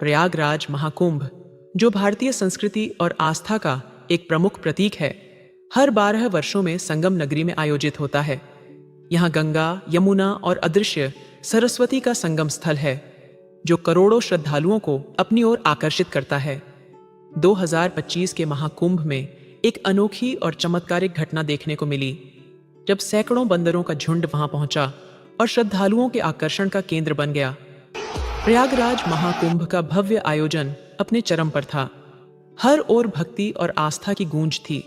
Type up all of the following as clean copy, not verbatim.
प्रयागराज महाकुंभ, जो भारतीय संस्कृति और आस्था का एक प्रमुख प्रतीक है, हर 12 वर्षों में संगम नगरी में आयोजित होता है। यहाँ गंगा, यमुना और अदृश्य सरस्वती का संगम स्थल है, जो करोड़ों श्रद्धालुओं को अपनी ओर आकर्षित करता है। 2025 के महाकुंभ में एक अनोखी और चमत्कारिक घटना देखने को मिली, जब सैकड़ों बंदरों का झुंड वहां पहुंचा और श्रद्धालुओं के आकर्षण का केंद्र बन गया। प्रयागराज महाकुंभ का भव्य आयोजन अपने चरम पर था। हर ओर भक्ति और आस्था की गूंज थी।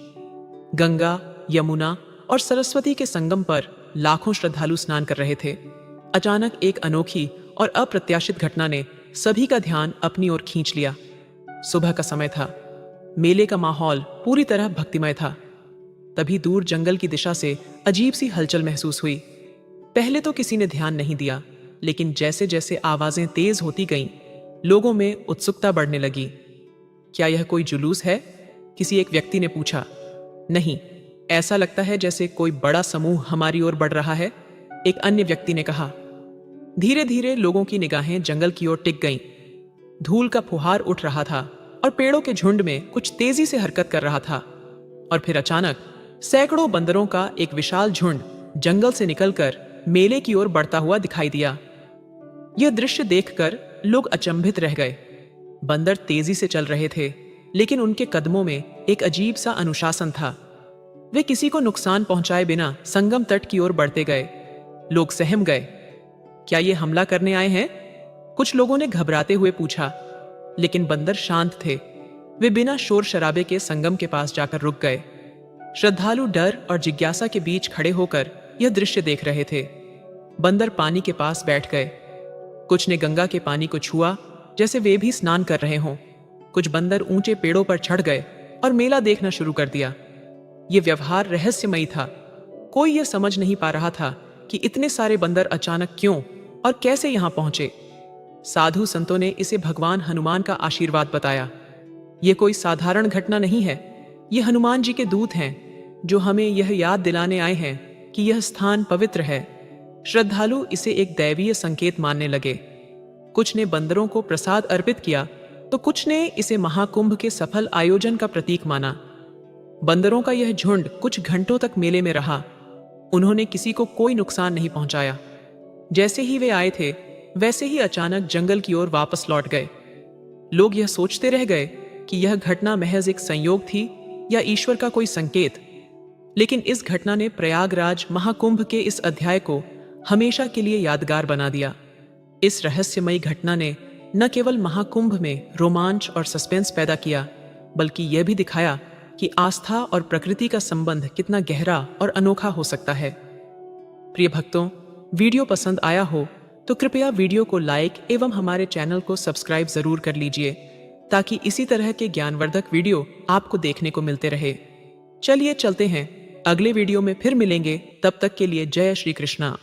गंगा, यमुना और सरस्वती के संगम पर लाखों श्रद्धालु स्नान कर रहे थे। अचानक एक अनोखी और अप्रत्याशित घटना ने सभी का ध्यान अपनी ओर खींच लिया। सुबह का समय था। मेले का माहौल पूरी तरह भक्तिमय था। तभी दूर जंगल की दिशा से अजीब सी हलचल महसूस हुई। पहले तो किसी ने ध्यान नहीं दिया, लेकिन जैसे जैसे आवाजें तेज होती गईं, लोगों में उत्सुकता बढ़ने लगी। क्या यह कोई जुलूस है? किसी एक व्यक्ति ने पूछा। नहीं, ऐसा लगता है जैसे कोई बड़ा समूह हमारी ओर बढ़ रहा है, एक अन्य व्यक्ति ने कहा। धीरे धीरे लोगों की निगाहें जंगल की ओर टिक गईं। धूल का फुहार उठ रहा था और पेड़ों के झुंड में कुछ तेजी से हरकत कर रहा था। और फिर अचानक सैकड़ों बंदरों का एक विशाल झुंड जंगल से निकलकर मेले की ओर बढ़ता हुआ दिखाई दिया। यह दृश्य देखकर लोग अचंभित रह गए। बंदर तेजी से चल रहे थे, लेकिन उनके कदमों में एक अजीब सा अनुशासन था। वे किसी को नुकसान पहुंचाए बिना संगम तट की ओर बढ़ते गए। लोग सहम गए। क्या ये हमला करने आए हैं? कुछ लोगों ने घबराते हुए पूछा, लेकिन बंदर शांत थे। वे बिना शोर शराबे के संगम के पास जाकर रुक गए। श्रद्धालु डर और जिज्ञासा के बीच खड़े होकर यह दृश्य देख रहे थे। बंदर पानी के पास बैठ गए। कुछ ने गंगा के पानी को छुआ, जैसे वे भी स्नान कर रहे हों। कुछ बंदर ऊंचे पेड़ों पर चढ़ गए और मेला देखना शुरू कर दिया। यह व्यवहार रहस्यमयी था। कोई यह समझ नहीं पा रहा था कि इतने सारे बंदर अचानक क्यों और कैसे यहां पहुंचे। साधु संतों ने इसे भगवान हनुमान का आशीर्वाद बताया। यह कोई साधारण घटना नहीं है। ये हनुमान जी के दूत हैं, जो हमें यह याद दिलाने आए हैं कि यह स्थान पवित्र है। श्रद्धालु इसे एक दैवीय संकेत मानने लगे। कुछ ने बंदरों को प्रसाद अर्पित किया, तो कुछ ने इसे महाकुंभ के सफल आयोजन का प्रतीक माना। बंदरों का यह झुंड कुछ घंटों तक मेले में रहा। उन्होंने किसी को कोई नुकसान नहीं पहुंचाया। जैसे ही वे आए थे, वैसे ही अचानक जंगल की ओर वापस लौट गए। लोग यह सोचते रह गए कि यह घटना महज एक संयोग थी या ईश्वर का कोई संकेत। लेकिन इस घटना ने प्रयागराज महाकुंभ के इस अध्याय को हमेशा के लिए यादगार बना दिया। इस रहस्यमयी घटना ने न केवल महाकुंभ में रोमांच और सस्पेंस पैदा किया, बल्कि यह भी दिखाया कि आस्था और प्रकृति का संबंध कितना गहरा और अनोखा हो सकता है। प्रिय भक्तों, वीडियो पसंद आया हो तो कृपया वीडियो को लाइक एवं हमारे चैनल को सब्सक्राइब जरूर कर लीजिए, ताकि इसी तरह के ज्ञानवर्धक वीडियो आपको देखने को मिलते रहे। चलिए चलते हैं, अगले वीडियो में फिर मिलेंगे। तब तक के लिए जय श्री कृष्णा।